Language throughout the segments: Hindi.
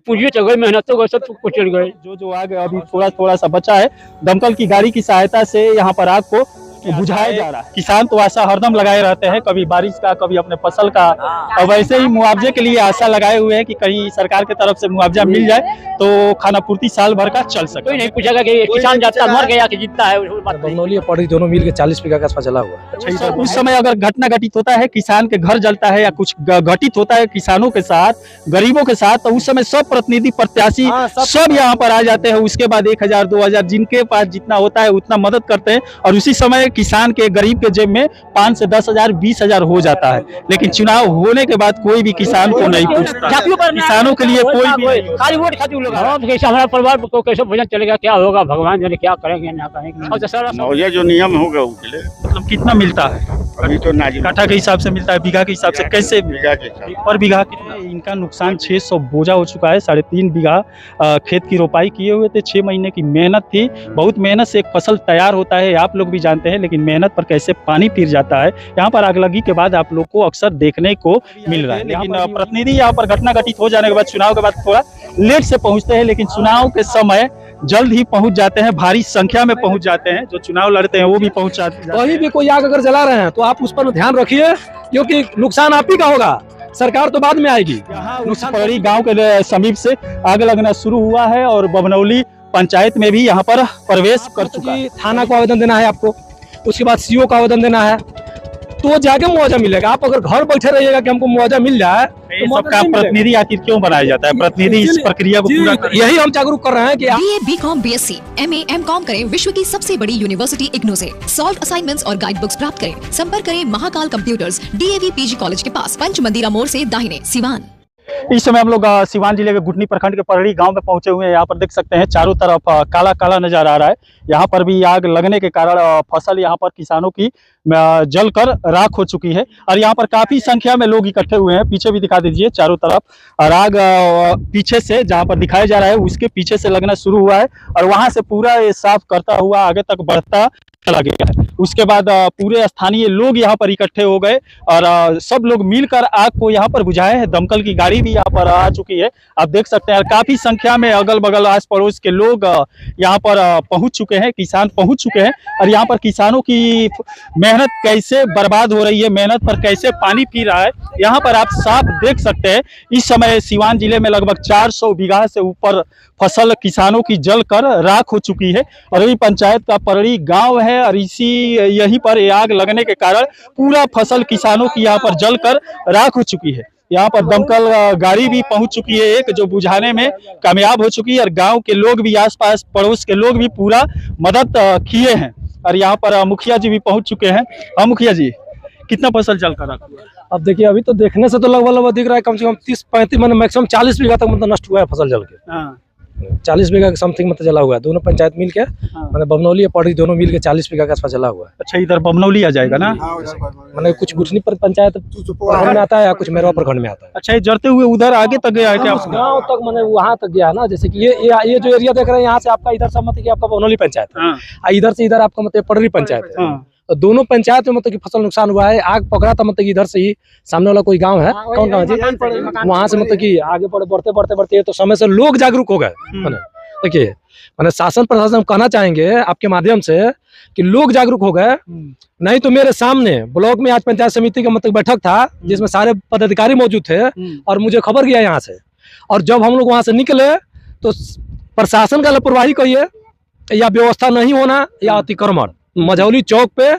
पूंजी चल गई, मेहनत तो सब कुछ चल गए। जो आग अभी थोड़ा सा बचा है, दमकल की गाड़ी की सहायता से यहाँ पर आग को बुझाया जा रहा है। किसान तो आशा हरदम लगाए रहते हैं, कभी बारिश का, कभी अपने फसल का, और वैसे ही मुआवजे के लिए आशा लगाए हुए हैं कि कहीं सरकार की तरफ से मुआवजा मिल जाए तो खाना पूर्ति साल भर का चल सके। कोई नहीं पूछेगा कि किसान जाता मर गया कि जीता है। बमनौली और पौड़ी दोनों मिल के 40 बीघा के आसपास जला हुआ है। अच्छा, उस समय अगर घटना घटित होता है, किसान के घर जलता है या कुछ घटित होता है किसानों के साथ, गरीबों के साथ, तो उस समय सब प्रतिनिधि प्रत्याशी सब यहाँ पर आ जाते हैं। उसके बाद 1000 2000 जिनके पास जितना होता है उतना मदद करते हैं, और उसी समय किसान के गरीब के जेब में 5 से 10,000 20,000 हो जाता है। लेकिन चुनाव होने के बाद कोई भी किसान को नहीं पूछता, किसानों के लिए कोई भी खाली वोट खाती लोग। हमारा परिवार को कैसे भोजन चलेगा, क्या होगा, भगवान जाने क्या करेंगे ना करेंगे। मुआवजा जो नियम होगा उसके लिए मतलब कितना मिलता है? अभी तो नाजिल काठा के हिसाब से मिलता है, बीघा के हिसाब से कैसे? बीघा के हिसाब पर बीघा कितना? इनका नुकसान 600 बोझा हो चुका है। 3.5 बीघा खेत की रोपाई किए हुए थे। 6 महीने की मेहनत थी। बहुत मेहनत से एक फसल तैयार होता है, आप लोग भी जानते हैं, लेकिन मेहनत पर कैसे पानी फिर जाता है। यहाँ पर आगलगी के बाद आप लोग को अक्सर देखने को मिल रहा है। लेकिन प्रतिनिधि यहाँ पर घटना घटित हो जाने के बाद, चुनाव के बाद थोड़ा लेट से पहुँचते हैं, लेकिन चुनाव के समय जल्द ही पहुंच जाते हैं, भारी संख्या में पहुंच जाते हैं। जो चुनाव लड़ते हैं वो भी पहुंच जाते हैं। कहीं भी कोई आग अगर जला रहे हैं तो आप उस पर ध्यान रखिए, क्योंकि नुकसान आप ही का होगा, सरकार तो बाद में आएगी। पौड़ी गांव के समीप से आग लगना शुरू हुआ है और बमनौली पंचायत में भी यहाँ पर प्रवेश कर चुका है। थाना को आवेदन देना है आपको, उसके बाद सीओ को आवेदन देना है, तो जाके मुआवजा मिलेगा। आप अगर घर बैठे रहिएगा कि हमको मुआवजा मिल जाए, तो सबका प्रतिनिधि आखिर क्यों बनाया जाता है? प्रतिनिधि इस प्रक्रिया को पूरा यही हम जागरूक कर रहे हैं कि BA, BCom, BSc, MA, MCom करें विश्व की सबसे बड़ी यूनिवर्सिटी इग्नू से। सॉल्व असाइनमेंट्स और गाइड बुक्स प्राप्त करें। संपर्क करें Mahakal computers, DAV PG college के पास, पंच मंदिरा मोड़ से दाहिने, सिवान। इस समय हम लोग सिवान जिले के गुटनी प्रखंड के परड़ी गांव में पहुंचे हुए हैं। यहाँ पर देख सकते हैं चारों तरफ काला काला नजर आ रहा है। यहाँ पर भी आग लगने के कारण फसल यहाँ पर किसानों की जलकर राख हो चुकी है, और यहाँ पर काफी संख्या में लोग इकट्ठे हुए हैं। पीछे भी दिखा दीजिए, चारों तरफ आग पीछे से जहाँ पर दिखाया जा रहा है उसके पीछे से लगना शुरू हुआ है, और वहां से पूरा ये साफ करता हुआ आगे तक बढ़ता चला गया है। उसके बाद पूरे स्थानीय लोग यहाँ पर इकट्ठे हो गए और सब लोग मिलकर आग को यहाँ पर बुझाए हैं। दमकल की गाड़ी भी यहाँ पर आ चुकी है, आप देख सकते हैं। काफी संख्या में अगल बगल आस पड़ोस के लोग यहाँ पर पहुंच चुके हैं, किसान पहुंच चुके हैं, और यहाँ पर किसानों की मेहनत कैसे बर्बाद हो रही है, मेहनत पर कैसे पानी पी रहा है, यहाँ पर आप साफ देख सकते हैं। इस समय सिवान जिले में लगभग 400 बीघा से ऊपर फसल किसानों की जलकर राख हो चुकी है। परड़ी पंचायत का परड़ी गांव है, और यहीं पर आग लगने के कारण पूरा फसल किसानों की यहाँ पर जलकर राख हो चुकी है। यहाँ पर दमकल गाड़ी भी पहुंच चुकी है, एक जो बुझाने में कामयाब हो चुकी है, और गांव के लोग भी, आसपास पड़ोस के लोग भी पूरा मदद किए हैं। और यहाँ पर मुखिया जी भी पहुंच चुके हैं। हाँ मुखिया जी, कितना फसल जलकर राख हुआ? अब देखिए, अभी तो देखने से तो लगभग दिख रहा है कम से कम 30-35 मतलब मैक्सिमम 40 बीघा तक मतलब नष्ट हुआ है फसल जल के। 40 बीघा के समथिंग मतलब जला हुआ है, दोनों पंचायत मिल के, मतलब बमनौली और पौड़ी दोनों मिल के 40 बीघा के आसपास जला हुआ है। अच्छा, इधर बमनौली आ जाएगा ना? मतलब कुछ गुठनी पर पंचायत प्रखंड में आता है या कुछ मेरवा प्रखंड में आता है। अच्छा, ये जरते हुए उधर आगे तक गया है क्या? गाँव तक मतलब वहाँ तक गया है ना, जैसे कि ये जो एरिया देख रहे हैं, यहाँ से आपका इधर से मतलब कि आपका बमनौली पंचायत है, इधर से इधर आपका मतलब पड़री पंचायत है। तो दोनों पंचायत में मतलब कि फसल नुकसान हुआ है। आग पकड़ा था मतलब कि इधर से ही सामने वाला कोई गांव है, कौन गांव है, वहां से मतलब कि आगे बढ़ते तो समय से लोग जागरूक हो गए। देखिए, मैंने शासन प्रशासन कहना चाहेंगे आपके माध्यम से कि लोग जागरूक हो गए। नहीं तो मेरे सामने ब्लॉक में आज पंचायत समिति का मतलब बैठक था, जिसमें सारे पदाधिकारी मौजूद थे, और मुझे खबर गया यहाँ से। और जब हम लोग वहां से निकले तो प्रशासन का लापरवाही कहिए, या व्यवस्था नहीं होना, या अतिक्रमण। मझौली चौक पे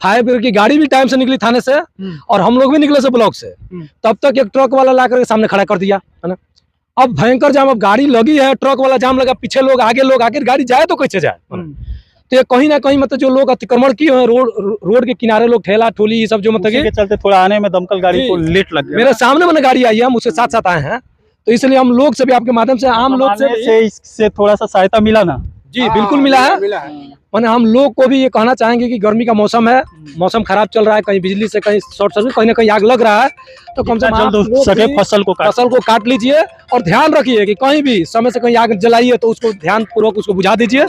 फायर ब्रिगेड की गाड़ी भी टाइम से निकली थाने से, और हम लोग भी निकले से ब्लॉक से, तब तक एक ट्रक वाला ला करके सामने खड़ा कर दिया, है ना। अब भयंकर जाम, अब गाड़ी लगी है, ट्रक वाला जाम लगा, पीछे लोग आगे गाड़ी जाए तो कैसे जाए। तो ये कहीं ना कहीं मतलब जो लोग अतिक्रमण किए हैं, रोड के किनारे लोग ठेला ठोली ये सब जो मतलब के चलते थोड़ा आने में दमकल गाड़ी को लेट लग गया। मेरे सामने मैंने गाड़ी आई है, हम उसके साथ साथ आए हैं, तो इसलिए हम लोग से भी आपके माध्यम से, आम लोग से इससे थोड़ा सा सहायता मिला ना? जी बिल्कुल मिला है। मैंने हम लोग को भी ये कहना चाहेंगे कि गर्मी का मौसम है, मौसम खराब चल रहा है, कहीं बिजली से कहीं शॉर्ट सर्किट, कहीं ना कहीं आग लग रहा है, तो कम से कम फसल को काट लीजिए, और ध्यान रखिए कि कहीं भी समय से कहीं आग जलाइए तो उसको ध्यान पूर्वक उसको बुझा दीजिए।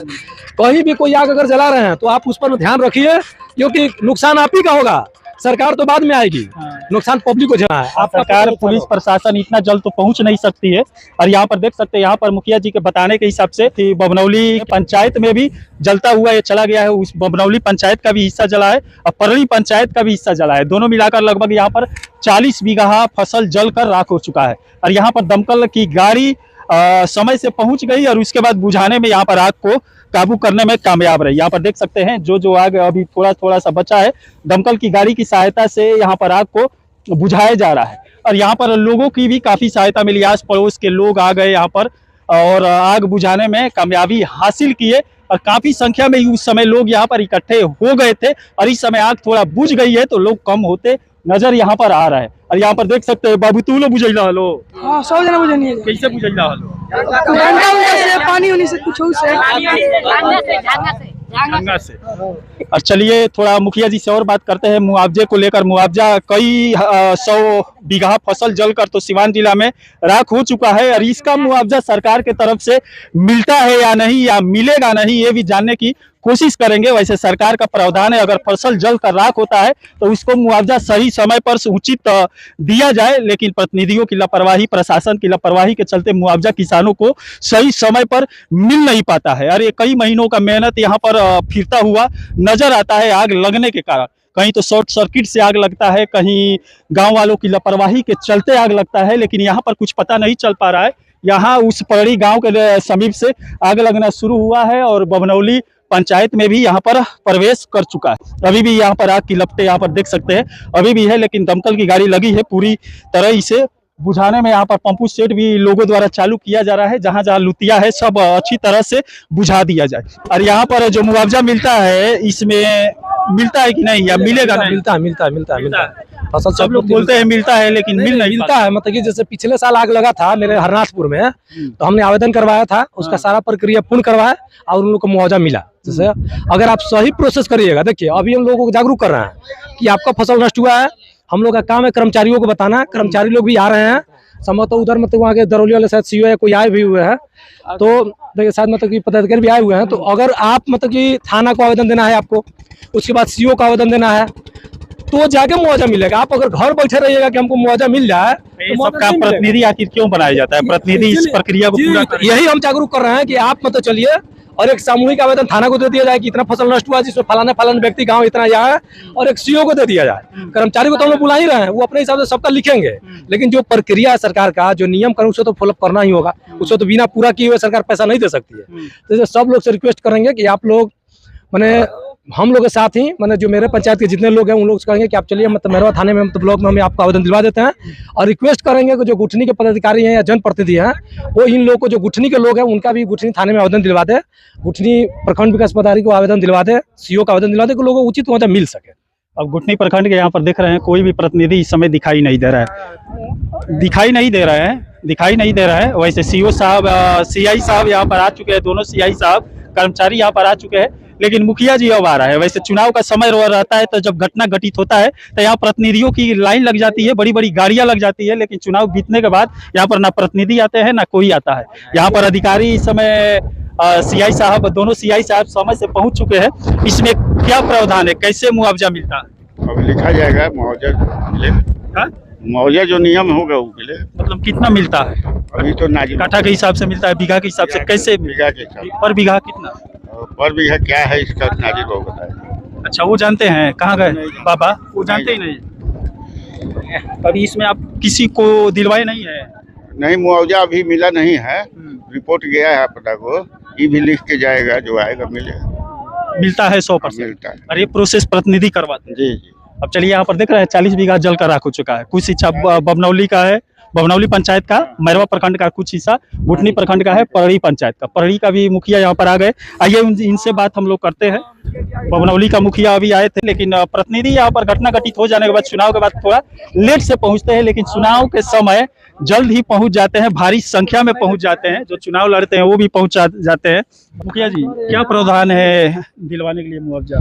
कहीं भी कोई आग अगर जला रहे हैं तो आप उस पर ध्यान रखिए, क्योंकि नुकसान आप ही का होगा, सरकार तो बाद में आएगी। नुकसान पब्लिक को झेलना है। आपका सरकार फसल पुलिस नुकसान प्रशासन इतना जल्द तो पहुंच नहीं सकती है। और यहाँ पर देख सकते हैं, यहाँ पर मुखिया जी के बताने के हिसाब से कि बमनौली पंचायत में भी जलता हुआ ये चला गया है। उस बमनौली पंचायत का भी हिस्सा जला है और परली पंचायत का भी हिस्सा जला है। दोनों मिलाकर लगभग यहाँ पर 40 बीघा फसल जलकर राख हो चुका है। और यहाँ पर दमकल की गाड़ी समय से पहुंच गई और उसके बाद बुझाने में यहाँ पर आग को काबू करने में कामयाब रही। यहाँ पर देख सकते हैं जो आग अभी थोड़ा सा बचा है, दमकल की गाड़ी की सहायता से यहाँ पर आग को बुझाया जा रहा है। और यहाँ पर लोगों की भी काफी सहायता मिली, आस पड़ोस के लोग आ गए यहाँ पर और आग बुझाने में कामयाबी हासिल किए। और काफी संख्या में उस समय लोग यहाँ पर इकट्ठे हो गए थे और इस समय आग थोड़ा बुझ गई है तो लोग कम होते नजर यहाँ पर आ रहा है। और यहाँ पर देख सकते हैं बाबू तू लो बुझैला हलो। हाँ 100 जना बुझनी है। कैसे बुझैला हलो? डंडा उंडा से पानी उनी से कुछ से गंगा से। और चलिए थोड़ा मुखिया जी से और बात करते हैं मुआवजे को लेकर। मुआवजा कई 100 बीघा फसल जलकर तो सिवान जिला में राख हो चुका है और इसका मुआवजा सरकार के तरफ से मिलता है या नहीं या मिलेगा नहीं ये भी जानने की कोशिश करेंगे। वैसे सरकार का प्रावधान है अगर फसल जल कर राख होता है तो उसको मुआवजा सही समय पर उचित दिया जाए, लेकिन प्रतिनिधियों की लापरवाही, प्रशासन की लापरवाही के चलते मुआवजा किसानों को सही समय पर मिल नहीं पाता है। और ये कई महीनों का मेहनत यहाँ पर फिरता हुआ नजर आता है आग लगने के कारण। कहीं तो शॉर्ट सर्किट से आग लगता है, कहीं गांव वालों की लापरवाही के चलते आग लगता है, लेकिन यहाँ पर कुछ पता नहीं चल पा रहा है। यहाँ उस पड़ी गांव के समीप से आग लगना शुरू हुआ है और बमनौली पंचायत में भी यहाँ पर प्रवेश कर चुका है। अभी भी यहाँ पर आग की लपटें यहाँ पर देख सकते हैं अभी भी है, लेकिन दमकल की गाड़ी लगी है पूरी तरह इसे बुझाने में। यहाँ पर पंपू सेट भी लोगों द्वारा चालू किया जा रहा है, जहां जहां लुतिया है सब अच्छी तरह से बुझा दिया जाए। और यहाँ पर जो मुआवजा मिलता है इसमें मिलता है कि नहीं या मिलेगा नहीं? मिलता है। फसल सब लोग बोलते हैं मिलता है लेकिन मिलता है। मतलब कि जैसे पिछले साल आग लगा था मेरे हरनाथपुर में तो हमने आवेदन करवाया था, उसका सारा प्रक्रिया पूर्ण करवाया और उन लोग को मुआवजा मिला। जैसे अगर आप सही प्रोसेस करिएगा, देखिए अभी हम लोगों को जागरूक कर रहे हैं कि आपका फसल नष्ट हुआ है, हम लोग का काम है कर्मचारियों को बताना। कर्मचारी लोग भी आ रहे हैं संभवतः उधर, मतलब वहाँ के दरौली वाले शायद सीओ या कोई आए भी हुए हैं, तो देखिए शायद मतलब कि पदाधिकारी भी आए हुए हैं। तो अगर आप मतलब कि थाना को आवेदन देना है आपको, उसके बाद सीओ का आवेदन देना है तो जाके मुआवजा मिलेगा। आप अगर घर बैठे रहिएगा कि हमको मुआवजा मिल जाए तो सबका प्रतिनिधि आखिर क्यों बनाया जाता है? प्रतिनिधि इस प्रक्रिया को पूरा करें। यही हम जागरूक कर रहे हैं कि आप मतलब चलिए और एक सामूहिक आवेदन थाना को दे दिया जाए कि इतना फसल नष्ट हुआ जिसमें फलाने व्यक्ति गांव इतना जाए, और एक सीओ को दे दिया जाए। कर्मचारी को तो हम लोग बुला ही रहे हैं, वो अपने हिसाब से सबका लिखेंगे, लेकिन जो प्रक्रिया है सरकार का, जो नियम कानून उसे तो फॉलोअप करना ही होगा। उसको तो बिना पूरा किए हुए सरकार पैसा नहीं दे सकती है। तो सब लोग से रिक्वेस्ट करेंगे कि आप लोग मैंने हम लोग के साथ ही मैंने जो मेरे पंचायत के जितने लोग हैं उन लोग से कहेंगे कि आप चलिए मतलब मेरवा थाने में मतलब ब्लॉक में हम आपको आवेदन दिलवा देते हैं। और रिक्वेस्ट करेंगे कि जो गुठनी के पदाधिकारी हैं या जनप्रतिनिधि हैं वो इन लोग को, जो गुठनी के लोग हैं उनका भी गुठनी थाने में आवेदन दिलवा दे, गुठनी प्रखंड विकास पदाधिकारी को आवेदन दिलवा दे, सीओ का आवेदन दिलवा दे कि लोगों को उचित मुआवजा मिल सके। अब गुठनी प्रखंड के यहाँ पर देख रहे हैं कोई भी प्रतिनिधि इस समय दिखाई नहीं दे रहा है। वैसे सीओ साहब, सीआई साहब यहाँ पर आ चुके हैं, दोनों सीआई साहब कर्मचारी यहाँ पर आ चुके हैं, लेकिन मुखिया जी अब आ रहा है। वैसे चुनाव का समय रहता है तो जब घटना घटित होता है तो यहाँ प्रतिनिधियों की लाइन लग जाती है, बड़ी बड़ी गाड़ियां लग जाती है, लेकिन चुनाव बीतने के बाद यहाँ पर ना प्रतिनिधि आते हैं ना कोई आता है। यहाँ पर अधिकारी इस समय सीआई साहब, दोनों सीआई साहब समय से पहुंच चुके हैं। इसमें क्या प्रावधान है, कैसे मुआवजा मिलता है? अब लिखा जाएगा मुआवजा, मुआवजा जो नियम होगा वो मिले। मतलब कितना मिलता है? अभी तो नाजिल काठा के हिसाब से मिलता है, बीघा के हिसाब से कैसे? बीघा के हिसाब पर बीघा कितना? पर बीघा क्या है इसका नाजिल को बताए। अच्छा वो जानते हैं, कहाँ गए बाबा? वो जानते ही नहीं। अभी इसमें आप किसी को दिलवाए नहीं है? नहीं, मुआवजा अभी मिला नहीं है, रिपोर्ट गया है आपदा को, ये भी लिख के जाएगा, जो आएगा मिलता है 100% मिलता है। और ये प्रोसेस प्रतिनिधि करवाते हैं। जी। अब चलिए यहाँ पर देख रहे हैं 40 बीघा जल कर राख हो चुका है। कुछ हिस्सा बमनौली का है, बमनौली पंचायत का, मैरवा प्रखंड का कुछ हिस्सा, गुठनी प्रखंड का है, परड़ी पंचायत का। परड़ी का भी मुखिया यहाँ पर आ गए, आइए इनसे बात हम लोग करते हैं। बमनौली का मुखिया अभी आए थे, लेकिन प्रतिनिधि यहाँ पर घटना घटित हो जाने के बाद, चुनाव के बाद थोड़ा लेट से पहुंचते हैं, लेकिन चुनाव के समय जल्द ही पहुंच जाते हैं, भारी संख्या में पहुंच जाते हैं। जो चुनाव लड़ते हैं वो भी पहुंच जाते हैं। मुखिया जी क्या प्रावधान है दिलवाने के लिए मुआवजा?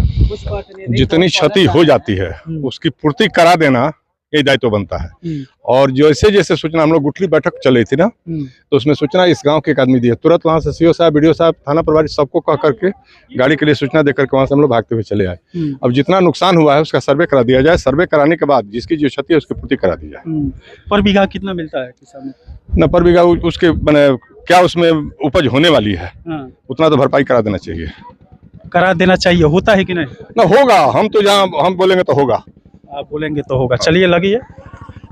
जितनी क्षति हो जाती है उसकी पूर्ति करा देना यही दायित्व बनता है। और जैसे जैसे सूचना, हम लोग गुठली बैठक चल रही थी ना, तो उसमें सूचना इस गांव के एक आदमी दिया, तुरंत वहां से सीओ साहब, बीडीओ साहब, थाना प्रभारी सबको कह करके गाड़ी के लिए सूचना देकर के वहां से हम लोग भागते हुए चले आए। अब जितना नुकसान हुआ है उसका सर्वे करा दिया जाए, सर्वे कराने के बाद जिसकी जो क्षति है उसकी पूर्ति करा दी जाए। पर बीघा कितना मिलता है किसान न पर बीघा उसके मैंने क्या उसमें उपज होने वाली है उतना तो भरपाई करा देना चाहिए। करा देना चाहिए, होता है कि नहीं? ना होगा, हम तो जहाँ हम बोलेंगे तो होगा। आप बोलेंगे तो होगा। चलिए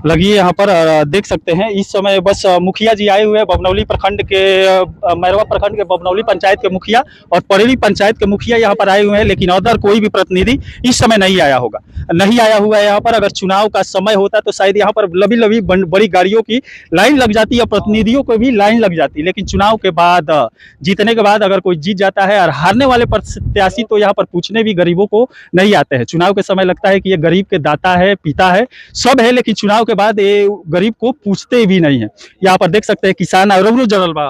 लगिए यहाँ पर देख सकते हैं इस समय बस मुखिया जी आए हुए हैं, बबनौली प्रखंड के मैरवा प्रखंड के बबनौली पंचायत के मुखिया और परेली पंचायत के मुखिया यहाँ पर आए हुए हैं, लेकिन अदर कोई भी प्रतिनिधि इस समय नहीं आया हुआ है यहाँ पर। अगर चुनाव का समय होता तो शायद यहाँ पर लंबी बड़ी गाड़ियों की लाइन लग जाती है, प्रतिनिधियों को भी लाइन लग जाती, लेकिन चुनाव के बाद, जीतने के बाद अगर कोई जीत जाता है और हारने वाले प्रत्याशी तो यहाँ पर पूछने भी गरीबों को नहीं आते हैं। चुनाव के समय लगता है कि ये गरीब के दाता है, पिता है, सब है, लेकिन चुनाव के बाद ये गरीब को पूछते भी नहीं है। यहाँ पर देख सकते हैं किसान अरबरू जरल बा।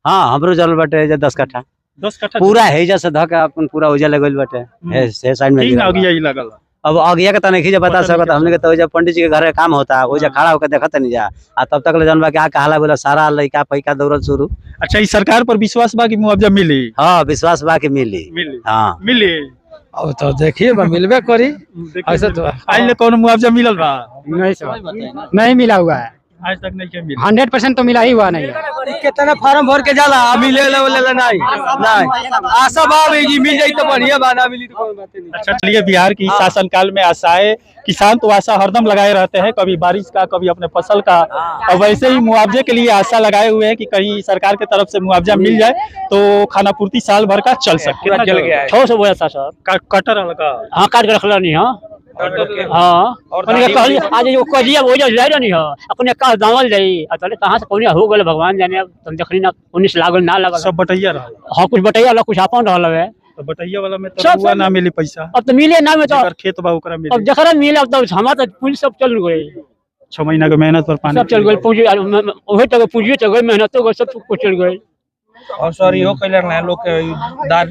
हाँ, हमरो जरल बाटे 10 कट्ठा 10 कट्ठा पूरा है जैसे धक अपन पूरा उजा लगल बाटे है साइड में लगल। अब आगिया के तने खींचे बता सकत हमने के तो जब पंडित जी के घर काम होता है ओजा खड़ा होकर देखत नहीं जा आ तब तक ले जानबा क्या कहला बोला सारा लइका पैका दौड़ल शुरू। अच्छा, इस सरकार पर विश्वास बा कि मुआवजा मिली? हाँ, विश्वास बा कि मिली। हाँ मिली। अब तो देखिए मिलबे करी ऐसे तो आज कौन मुआवजा मिलल बा? नहीं मिला हुआ है, आज तक नहीं मिला। 100% तो मिला ही हुआ नहीं है। कितना फार्म भर के जाला मिले नहीं आशा भावेगी मिल जाई तो बढ़िया बा, ना मिली तो कोई बात नहीं। अच्छा, चलिए बिहार की शासनकाल में आशाएं, किसान तो आशा हरदम लगाए रहते हैं, कभी बारिश का, कभी अपने फसल का, और वैसे ही मुआवजे के लिए आशा लगाए हुए हैं कि कहीं सरकार की तरफ से मुआवजा मिल जाए तो खाना पूर्ति साल भर का चल सके। चल गया 600 बोया था सर, कटर लगा। हाँ, काट के रखला नहीं। हाँ, आज जो कजिया वो जो ले रही हो अपने का दावल जाई अतले कहां से कोनी हो गेल भगवान जाने। अब तुम देखली ना 19 लागल ना लगा, सब बटैया रहा। हाँ, कुछ बटैया वाला, कुछ अपन रहल है। तो बटैया वाला में तो हुआ ना मिली पैसा, अब तो मिले ना में तो खेत बा ओकरा मिले। अब जखरा मिले अब तो हमारा तो पूंजी सब चल गई, 6 महीना के मेहनत पर पानी सब चल गई। पूंजी ओहे तक पूंजी चल गई, मेहनत गई, सब कुछ चल गई। और सॉरी हो कइले ना लोग के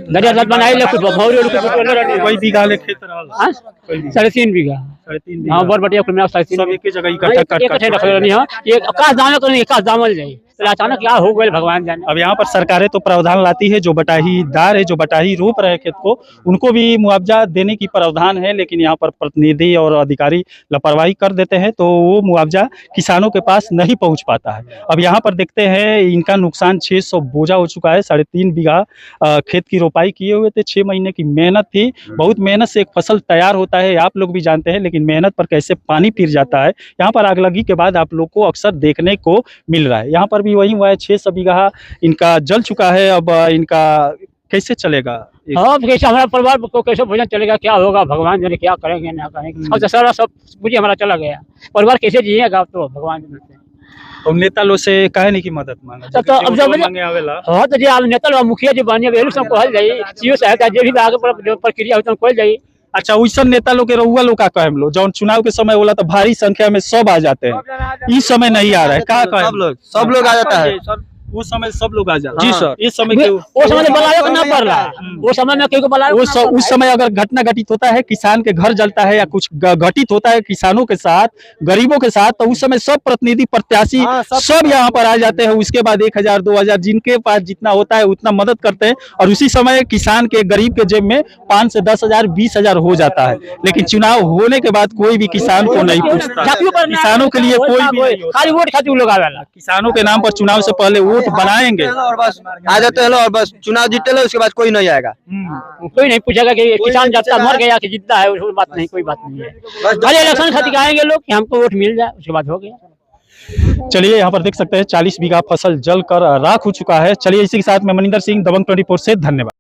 दरिया दाद बनाई ले, कुछ भौरी कुछ कोई बीघा ले खेत रहल। हां, 3.5 बीघा। 3.5 हां, बर बटिया कुल में 3.5 सब एक जगह इकट्ठा काट रख रही है। ये आकाश दाना तो नहीं, आकाश दामल जाई तो अचानक क्या हो गए भगवान जाने। अब यहाँ पर सरकारें तो प्रावधान लाती है, जो बटाईदार है, जो बटाई रोप रहे खेत को, उनको भी मुआवजा देने की प्रावधान है, लेकिन यहाँ पर प्रतिनिधि और अधिकारी लापरवाही कर देते हैं तो वो मुआवजा किसानों के पास नहीं पहुँच पाता है। अब यहाँ पर देखते हैं इनका नुकसान 600 बोझा हो चुका है। 3.5 बीघा खेत की रोपाई किए हुए थे, 6 महीने की मेहनत थी। बहुत मेहनत से एक फसल तैयार होता है, आप लोग भी जानते हैं, लेकिन मेहनत पर कैसे पानी फिर जाता है। यहाँ पर आगलगी के बाद आप लोग को अक्सर देखने को मिल रहा है। यहाँ पर भी वही हुआ है, 600 बीघा इनका जल चुका है। अब इनका कैसे चलेगा? हाँ, कैसे हमारा परिवार को कैसे भोजन चलेगा, क्या होगा भगवान जाने, क्या करेंगे ना करेंगे। अब सारा सब पूरी हमारा चला गया, परिवार कैसे जिएगा तो भगवान जाने। तो नेता लोग से काहे नहीं की मदद मांगा? तो अब जब मांगे आवेला। हाँ, तो जे आप नेता लोग मुखिया जी बनिए वेलू सब कहल जाई, सीओ साहब जे भी आगे पर जो प्रक्रिया होता है कहल जाई। अच्छा, वैसा नेता लोग के रउआ लोग का कहम लो, जौन चुनाव के समय होला तो भारी संख्या में सब आ जाते हैं, इस समय नहीं आ रहा है, का कहे? सब लोग आ जाता है। वो समय सब लोग आ जाते। जी सर, इस समय वो समय बुलाया को ना पड़ रहा, वो समय में क्यों बुलाया? उस समय अगर घटना घटित होता है, किसान के घर जलता है या कुछ घटित होता है किसानों के साथ, गरीबों के साथ, तो उस समय सब प्रतिनिधि प्रत्याशी सब यहाँ पर आ जाते हैं। उसके बाद 1000 2000 जिनके पास जितना होता है उतना मदद करते हैं, और उसी समय किसान के गरीब के जेब में 5 से 10,000 20,000 हो जाता है। लेकिन चुनाव होने के बाद कोई भी किसान को नहीं पूछता, किसानों के लिए कोई भी खाली वोट खातिर लोग आवेला। किसानों के नाम पर चुनाव से पहले वोट बनाएंगे और बस आ जाते हैं और बस चुनाव जीते लो, उसके बाद कोई नहीं आएगा। कोई नहीं पूछेगा कि किसान जाता मर गया कि जितना है, उसकी बात नहीं, कोई बात नहीं है। खाली इलेक्शन खातिर आएंगे लोग कि हमको वोट मिल जाए, उसके बाद हो गया। चलिए, यहाँ पर देख सकते हैं 40 बीघा फसल जल कर राख हो चुका है। चलिए, इसी के साथ मैं मनिंदर सिंह, दबंग 24 से धन्यवाद।